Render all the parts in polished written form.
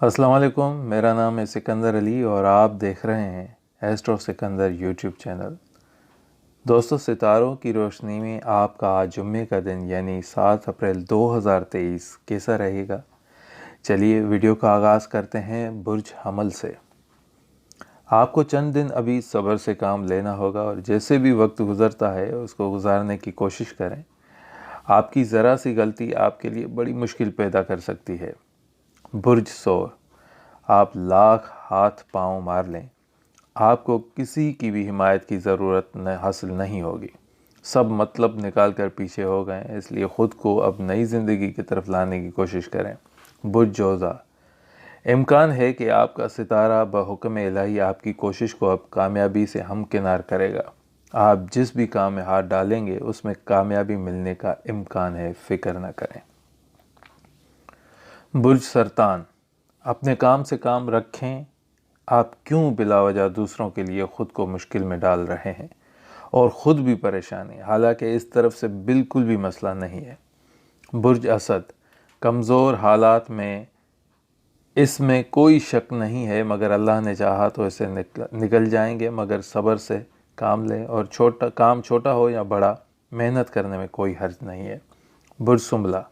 अस्सलाम वालेकुम, मेरा नाम है सिकंदर अली और आप देख रहे हैं एस्ट्रो सिकंदर यूट्यूब चैनल। दोस्तों, सितारों की रोशनी में आपका आज जुम्मे का दिन यानी 7 अप्रैल 2023 कैसा रहेगा? चलिए वीडियो का आगाज़ करते हैं बुर्ज हमल से। आपको चंद दिन अभी सब्र से काम लेना होगा और जैसे भी वक्त गुज़रता है उसको गुजारने की कोशिश करें। आपकी ज़रा सी गलती आपके लिए बड़ी मुश्किल पैदा कर सकती है। बुर्ज सोर, आप लाख हाथ पांव मार लें, आपको किसी की भी हिमायत की ज़रूरत हासिल नहीं होगी। सब मतलब निकाल कर पीछे हो गए, इसलिए ख़ुद को अब नई ज़िंदगी की तरफ लाने की कोशिश करें। बुर्ज जोज़ा, इम्कान है कि आपका सितारा बहुक्म इलाही आपकी कोशिश को अब कामयाबी से हमकिनार करेगा। आप जिस भी काम में हाथ डालेंगे उसमें कामयाबी मिलने का इम्कान है, फ़िक्र न करें। बुर्ज सरतान, अपने काम से काम रखें। आप क्यों बिलावजह दूसरों के लिए ख़ुद को मुश्किल में डाल रहे हैं और ख़ुद भी परेशान हैं, हालांकि इस तरफ से बिल्कुल भी मसला नहीं है। बुर्ज असद, कमज़ोर हालात में इसमें कोई शक नहीं है, मगर अल्लाह ने चाहा तो इसे निकल जाएंगे, मगर सब्र से काम लें और काम छोटा हो या बड़ा, मेहनत करने में कोई हर्ज नहीं है। बुर्ज सुमला,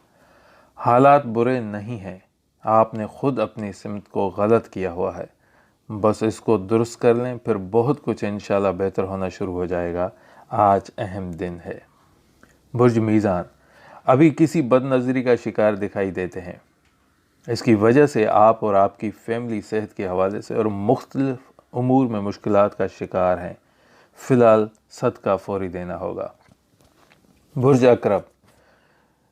हालात बुरे नहीं हैं, आपने ख़ुद अपनी सिमत को गलत किया हुआ है, बस इसको दुरुस्त कर लें, फिर बहुत कुछ इंशाल्लाह बेहतर होना शुरू हो जाएगा। आज अहम दिन है। बुर्ज मीज़ान, अभी किसी बदनज़री का शिकार दिखाई देते हैं, इसकी वजह से आप और आपकी फैमिली सेहत के हवाले से और मुख्तलिफ उमूर में मुश्किलात का शिकार हैं। फ़िलहाल सदका फ़ौरी देना होगा। बुर्ज अकरब,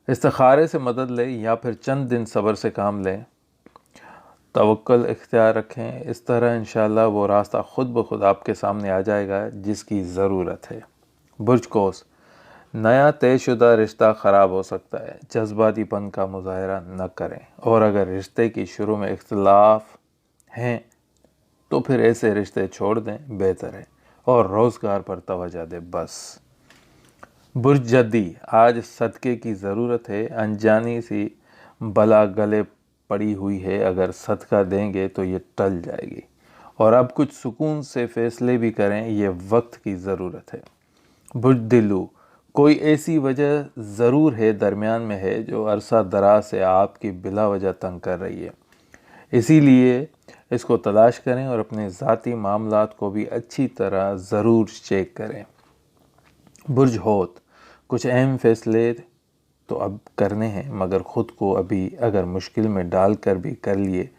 इस्तिखारे से मदद लें या फिर चंद दिन सब्र से काम लें, तवक्कुल इख्तियार रखें। इस तरह इंशाअल्लाह वो रास्ता ख़ुद ब खुद आपके सामने आ जाएगा जिसकी ज़रूरत है। बुर्ज कोस, नया तयशुदा रिश्ता ख़राब हो सकता है, जज्बातीपन का मुज़ाहरा न करें, और अगर रिश्ते की शुरू में इख्तिलाफ हैं तो फिर ऐसे रिश्ते छोड़ दें, बेहतर है, और रोज़गार पर तवज्जो दें बस। बुर्ज जद्दी, आज सदक़े की ज़रूरत है, अनजानी सी बला गले पड़ी हुई है, अगर सदका देंगे तो ये टल जाएगी, और अब कुछ सुकून से फ़ैसले भी करें, ये वक्त की ज़रूरत है। बुर्ज दिल्लू, कोई ऐसी वजह ज़रूर है दरमियान में है जो अरसा दराज से आपकी बिला वजह तंग कर रही है, इसीलिए इसको तलाश करें और अपने ज़ाती मामलात को भी अच्छी तरह ज़रूर चेक करें। बुर्ज होत, कुछ अहम फ़ैसले तो अब करने हैं, मगर ख़ुद को अभी अगर मुश्किल में डाल कर भी कर लिए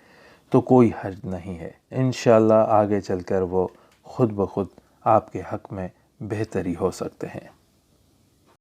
तो कोई हर्ज नहीं है। इंशाअल्लाह आगे चलकर वो ख़ुद ब खुद आपके हक़ में बेहतरी हो सकते हैं।